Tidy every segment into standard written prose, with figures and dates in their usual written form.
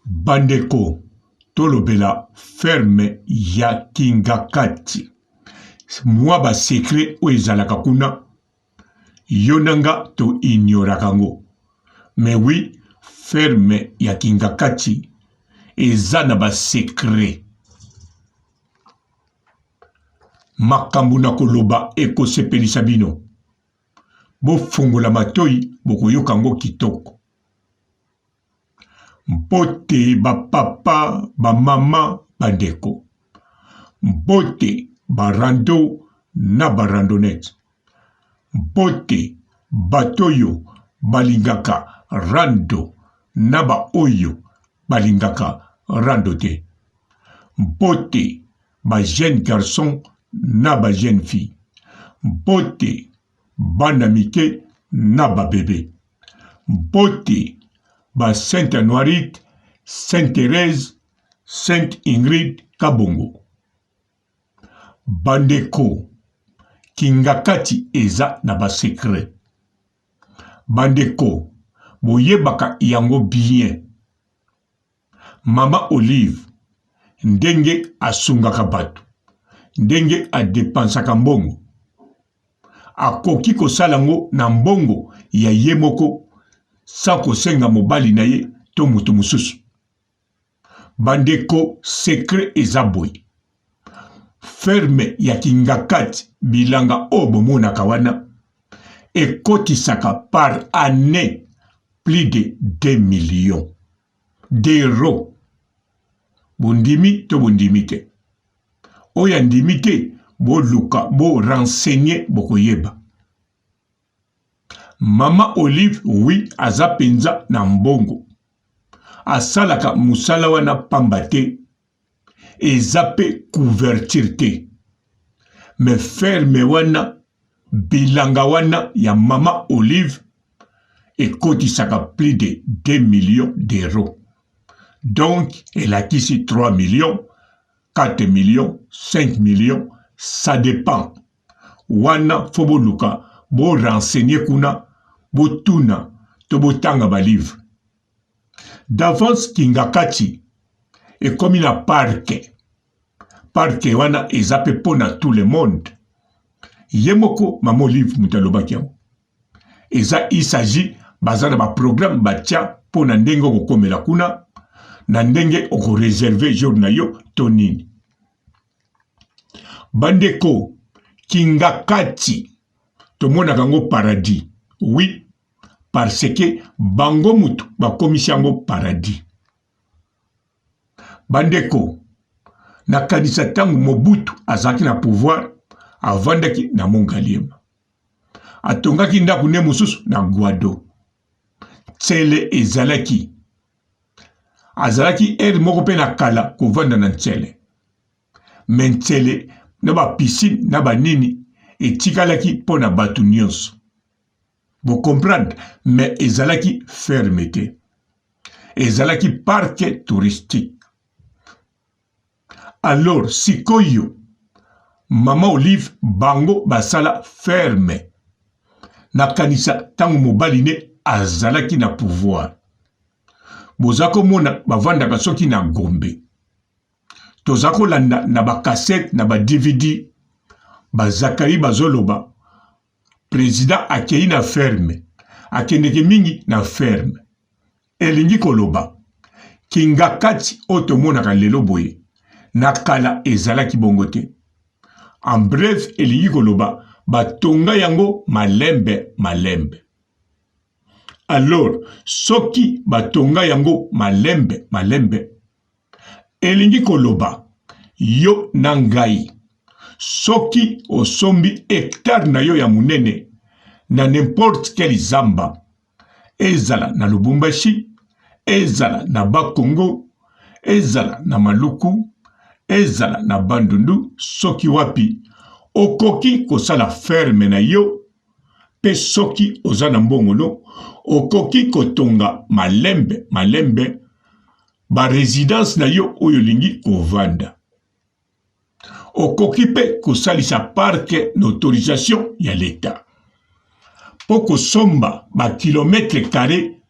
Bandeko tolobela ferme ya Kingakati. Moi secret o ezalaka kuna yonanga to ignorakango. Mais oui, ferme ya Kingakati eza na secret. Makambo na koloba ekosepelisa bino. Bofungola matoi bokoyokango kitoko. Mpote ba papa, ba mama, bandeko. Mpote ba rando na ba randonnette. Mpote batoyo balingaka rando na ba oyo balingaka rando te. Mpote ba jeune garçon na ba jeune fille. Mpote bana mike na ba bébé. Mpote ba Sainte Anoirite, Sainte Thérèse, Sainte Ingrid Kabongo. Bandeko, Kingakati eza na ba secret. Bandeko, boyebaka yango bien. Mama Olive, ndenge asungaka bato, ndenge adepensaka mbongo. Akoki kosalango na mbongo ya ye moko sans senga mobali na ye to mutu mususu. Bandeko secret ezaboy. Ferme ya Kingakati bilanga obomona kawana ekotisaka par année plus de 2 millions d'euros. Bondimi to bondimi te. Oya ndimi te bo luka bo renseigner bokoyeba. Mama Olive, oui, aza penza na mbongo. Asalaka musala wana pambate. Ezape couverture te. Mais ferme wana, bilanga wana ya Mama Olive, ekotisaka plus de 2 millions d'euros. Donc, elle a ici 3 millions, 4 millions, 5 millions, ça dépend. Wana fobo luka, bo renseigner kuna, botuna to botanga ba livre. D'avance Kingakati est comme une parc. Parc wana ezape pona tout le monde. Yemoko mamo livre mutalobaki yango. Eza il s'agit bazana ba programme batia pona ndenge okomela kuna na ndenge oko réserver jour na yo tonini. Bandeko Kingakati tomona kango paradis. Oui, parce que bango mutu bakomisi yango paradis. Bandeko, na kanisa tangu Mobutu azaki na pouvoir avandaki na Mongaliema. Atongaki ndaku ne mususu na Guado. Tsele ezalaki. Azalaki moko pe na kala kovanda na Ntsele. Men Ntsele na ba piscine na ba nini etikalaki pona batu nyonso. Vous comprenez, mais ezalaki fermeté. Ezalaki parc touristique. Alors, sikoyo, Mama Olive bango basala ferme. Nakanisa tangu mobaline azalaki na pouvoir. Bozako mona bavanda soki na Gombe. Tozako landa na ba cassette na ba DVD. Bazakari bazoloba. Président akei na ferme. Akendeke mingi na ferme. Elingi koloba. Kingakati otomona lelo boye. Nakala ezalaki bongote. En bref, elingi koloba. Batonga yango malembe malembe. Alors, soki batonga yango malembe malembe. Elingi koloba. Yo nangai. Soki osombi hectare na yo ya munene na n'importe quel zamba. Ezala na Lubumbashi, ezala na Bakongo, ezala na Maluku, ezala na Bandundu, soki wapi, okoki kosala ferme na yo, pe soki ozana mbongono, okoki kotonga malembe, malembe, ba résidence na yo oyo lingi kovanda. Okoki pe kosalisa parc n'autorisation ya l'État. Poko somba ba kilometre carré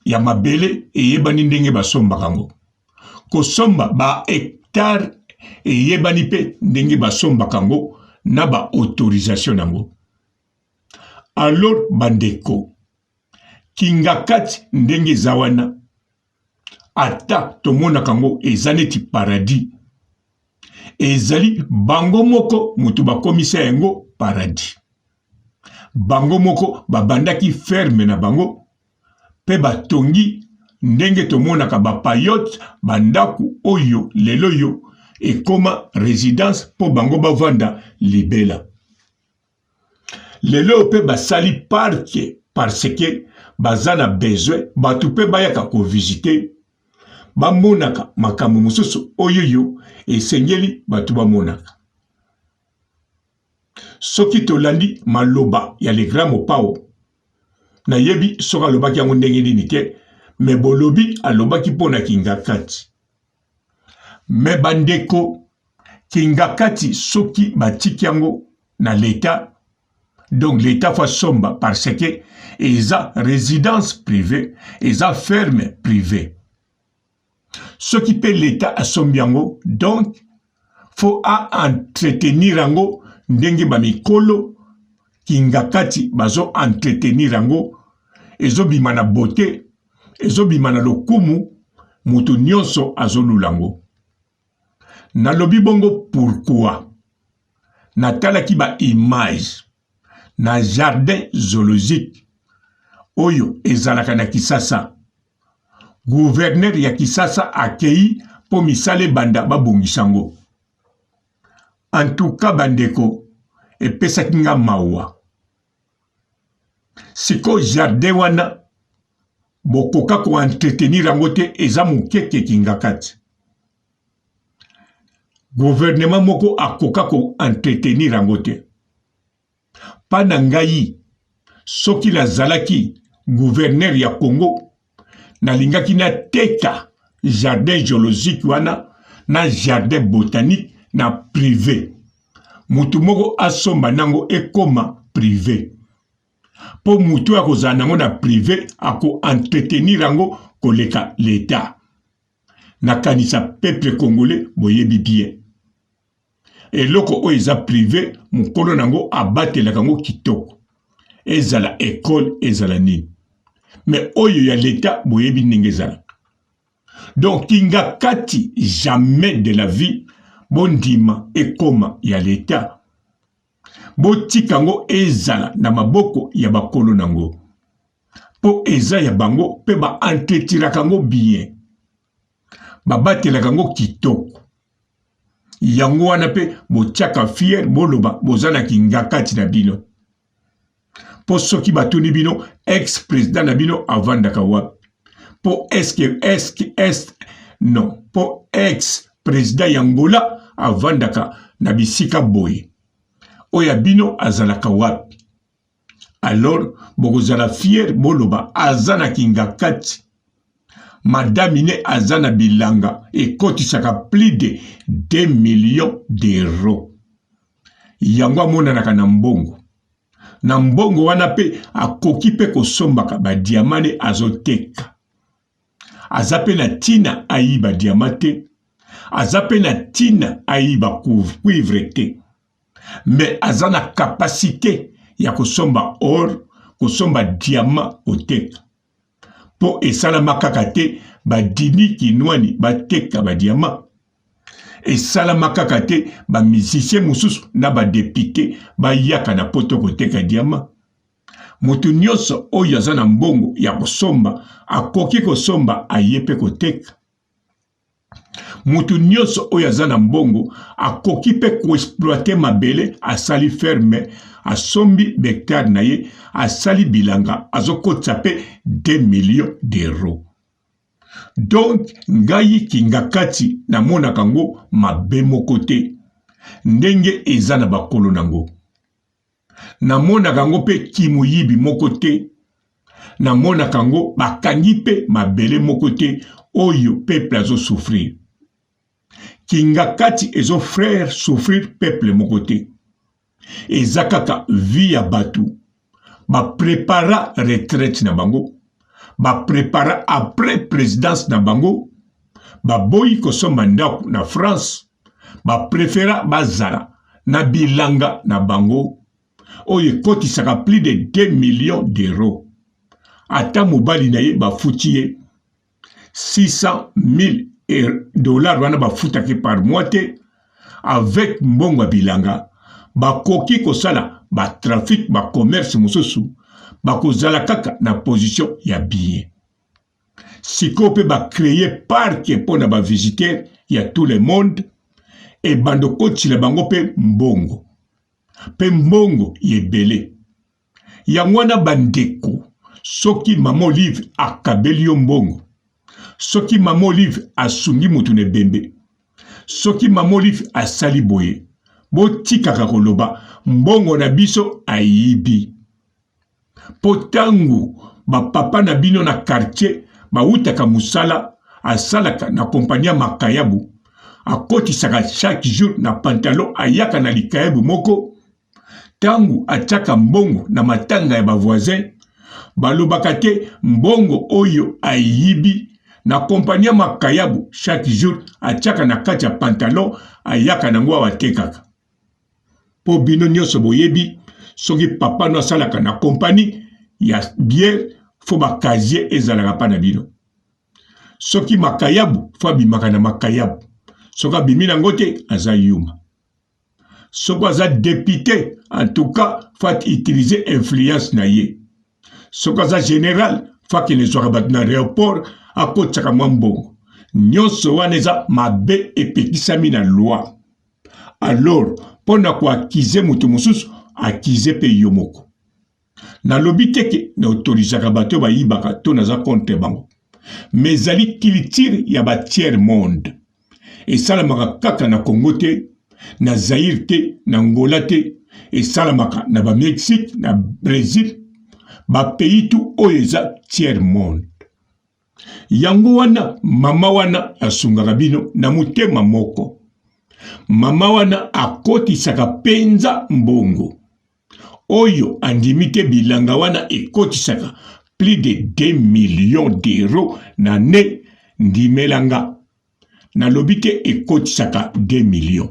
ya mabele eyebani ndenge basomba kango. Kosomba ba hectare eyebani pe ndenge basomba kango na ba autorisation nango. Alors bandeko, kingakati ndenge zawana ata tomona kango ezaneti paradis. Ezali bango moko mutu bakomisa yango paradis. Bango moko babandaki ferme na bango pe batongi ndenge tomonaka bapayote bandaku oyo lelo yo ekoma résidence po bango bavanda libela. Lelo pe basali parke parce que bazana besoin batu pe bayaka ko visiter bamonaka makambo mosusu oyo yo esengeli batu bamonaka. Soki tolandi maloba ya le grand mopao na yebi soka alobaki yango ndenge nini te, me bolobi alobaki pona kingakati. Me bandeko, kingakati soki batiki yango na l'État, donc l'État fa somba parce que eza résidence privée, eza ferme privée. Soki pe l'État asombi yango, donc faut a entretenir yango ndenge bamikolo kingakati bazo entretenir yango. Ezobima na beauté, ezobima na lokumu, mutu nyonso azolulango. Nalobi bongo pourquoi? Natalaki ba image na jardin zoologique oyo ezalaka na Kisasa. Gouverneur ya Kisasa akei po misale banda babongisango. En tout cas bandeko, epesaki nga mawa. Siko jardin wana bokoka ko entretenir yango te eza mokeke kingakati. Gouvernement moko akoka ko entretenir yango te. Pana ngai soki nazalaki gouverneur ya Congo nalingaki na teka jardin zoologique wana na jardin botanique na privé. Mutu moko asomba nango ekoma privé. Po mutu ya kozala nango na privé ako entretenir yango koleka l'État. Nakanisa peuple congolais boyebi bien. Eloko oyo eza privé mukolo nango abatelaka yango kitoko. Ezala école ezala nini. Mais oyo ya l'État boyebi ndenge ezala. Donc kingakati jamais de la vie bondima ekoma ya l'État. Botikango ezala na maboko ya bakolo nango. Po eza ya bango pe ba entretiraka ngo bien. Babatelaka ngo kitoko. Yango wana pe botiaka fier boloba bozana kingakati na bino. Po soki batuni bino ex-président na bino avandaka wapi. Po non. Po ex-président Yangola avandaka na bisika boye. Oya bino azalaka wapi. Alors bokozala fier boloba azana kingakati. Madame ne azana bilanga ekotisaka plus de 2 millions d'euros. Yango amonanaka na mbongo. Na mbongo wana pe akoki pe kosombaka ba diamane azoteka. Azape na tina ayiba diamate. Azape na tina ayiba cuivre te. Mais azana capacité ya kosomba or, kosomba diamant koteka. Po esalama kaka te ba dini kinwani bateka ba diamant. Esalama kaka te ba musicien mususu na ba député ba yaka na poto koteka diamant. Mutu nyonso oyo azana mbongo ya kosomba akoki kosomba ayepe koteka. Mutu nyonso oyo azana mbongo akoki pe koexploiter mabele asali ferme asombi hectare na ye asali bilanga azokotisa pe 2 millions d'euros. Donc ngai kingakati na mona kango mabe moko te ndenge eza na bakolo nango. Na mona kango pe kimuyibi moko te. Na mona kango bakangi pe mabele moko te oyo peuple azo souffrir. Kingakati ezo frère souffrir peuple moko te. Ezakaka vie ya batu ba prépara retraite na bango ba prépara après présidence na bango ba boyi ko so mandat na France ba préféra bazala na bilanga na bango oye koti saka plus de 2 millions d'euros ata mobali na ye ba futiye 600,000 dollars wana ba futaki par mois te avec mbongo bilanga ba koki ko sala ba trafic ba commerce mususu ba ko zala kaka na position ya bien siko pe ba créer parc pour na ba visiter ya tout le monde et bando koti la bango pe mbongo yebele ya mwana bandeko soki mama Olive akabeli yo mbongo soki mama Olive asungi mutu ne bembe soki mama Olive asali boye botikaka koloba mbongo na biso ayibi potangu ba papa na bino na quartier ba utaka musala asalaka na kompania makayabu akotisaka chaque jour na pantalon ayaka na likayabu moko tangu ataka mbongo na matanga ya ba voisin balobaka te mbongo oyo ayibi na kompania makayabu chaque jour ataka na kati ya pantalon ayaka nango awatekaka po bino nyonso boyebi soki papa no asalaka na kompani ya bière fo bakazie ezalaka pa na bino soki makayabu fo abimaka na makayabu soki abimi nango te aza yuma soki aza député en tout cas faut utiliser influence na ye soki aza général faut akende zwaka bato na aéroport akotisaka mwa mbongo nyonso wana eza mabe epekisami na loi alors mpo na koakize moto mosusu akize mpe yo moko nalobi teke na autorisaka bato bayibaka to naza contre bango mais ezali culture ya ba tiers monde esalamaka kaka na Congo te na Zaïre te na Angola te esalamaka na ba Mexique na Brésil ba pays tout oyo eza tiers monde yango wana mama wana asungaka bino na motema moko mama wana akotisaka penza mbongo oyo andimi te bilanga wana ekotisaka plus de 2 millions d'euros na ne ndimelanga nalobi te ekotisaka 2 millions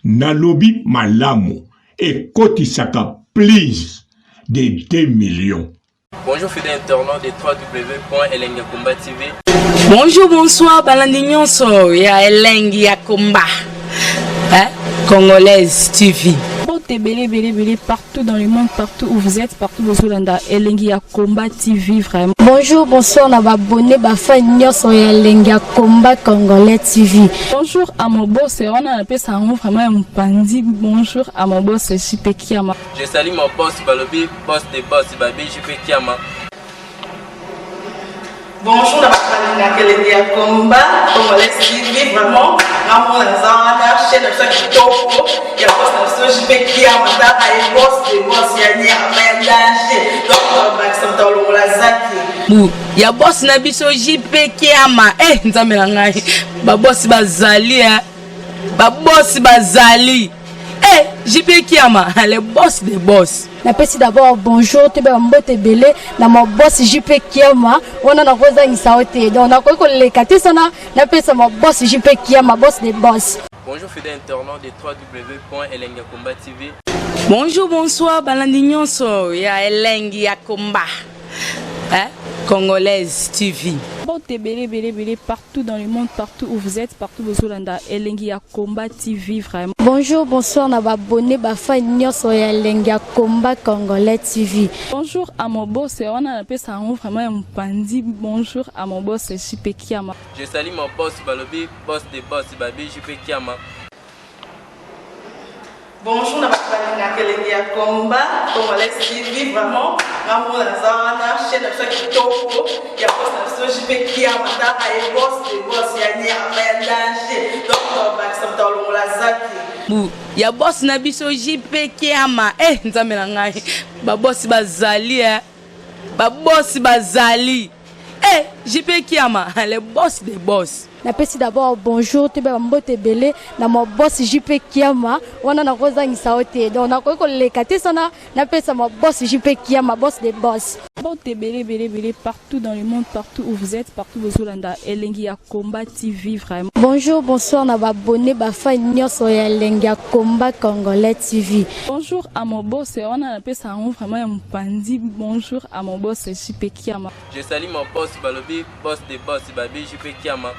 nalobi malamu ekotisaka plus de 2 millions. Bonjour fidèles internautes de www.elengiakomba TV. Bonjour, bonsoir, balandi nyonso ya Elengi ya Komba. Congolaise TV. Belé partout dans le monde, partout où vous êtes, partout où vous êtes, Elengi ya Komba TV vraiment. Bonjour, bonsoir, on a abonné bafa nyonso ya Elengi ya Komba Congolais TV. Bonjour à mon boss, on a appelé ça vraiment un pandi. Bonjour à mon boss, JP Kiama. Je salue mon boss Balobi, boss des boss Babi, JP Kiama. Bonjour, la Elengi ya Komba Congolais TV vraiment. Ramon Lazana, chaîne de ça qui topo, il y a boss de JP Kiama, et boss des boss, il y a ni à danger. Donc, on va s'entendre au Lazaki. Ya boss na biso JP Kiama nzambe na ngai ba boss bazali ba boss bazali JP Kiama le boss des boss. Napesi d'abord bonjour te ba mbote belé na mo boss JP Kiama on a koza ngisaote donc na ko le katisa na pesa mo boss JP Kiama boss des boss. Bonjour fidèles internautes de www.elengiakomba TV. Bonjour bonsoir balandi nyonso ya Elengi ya Komba. Congolaise TV. Belé partout dans le monde, partout où vous êtes, partout où vous êtes, Elengi ya Komba TV vraiment. Bonjour, bonsoir, on a abonné bafa nyonso ya Elengi ya Komba Congolais TV. Bonjour à mon boss, on a appelé ça vraiment un pandi. Bonjour à mon boss JP Kiama. Je salue mon boss Balobi, boss des boss Babi, JP Kiama. Bonjour, na Elengi ya Komba Congolais TV vraiment. Ramon Lazana, chaîne de ça qui topo, il y a boss de JP Kiama, et boss des boss, il y a ni à danger. Donc, on va s'entendre au Lazaki. Ya boss na biso JP Kiama, nzambe na ngai ba boss bazali ba boss bazali JP Kiama le boss des boss. napesi d'abord bonjour te ba mbote belé na mo boss JP Kiama wana na kozangisa ote donc na ko leka te sana napesa mo boss JP Kiama boss des boss. Bon, belé partout dans le monde, partout où vous êtes, partout où vous êtes, Elengi ya Komba TV vraiment. Bonjour, bonsoir, na abonné ba fan nyonso ya Elengi ya Komba Congolais TV. Bonjour à mon boss, on a appelé ça vraiment un pandi. Bonjour à mon boss JP Kiama. Je salue mon boss Balobi, boss des boss, Babi JP Kiama.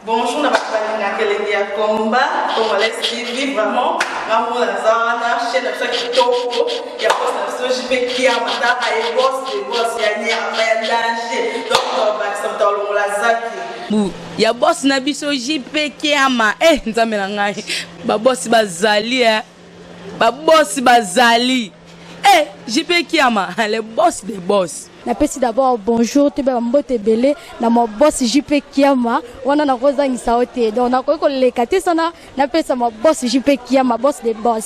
Bonjour, na balinga Elengi ya Komba Congolais TV vraiment. Maman la zona chaîne de chaque kitoko ya boss na JP Kiama ta ay boss des boss ya ni ya danger donc ba samtalo la zaki bu ya boss na biso JP Kiama nzambe na ngai ba boss bazali ba boss bazali JP Kiama le boss des boss. Napesi d'abord bonjour te ba mbote belé na mo boss JP Kiama wana na kozangisa ote donc na ko leka te sana napesa mo boss JP Kiama boss des boss.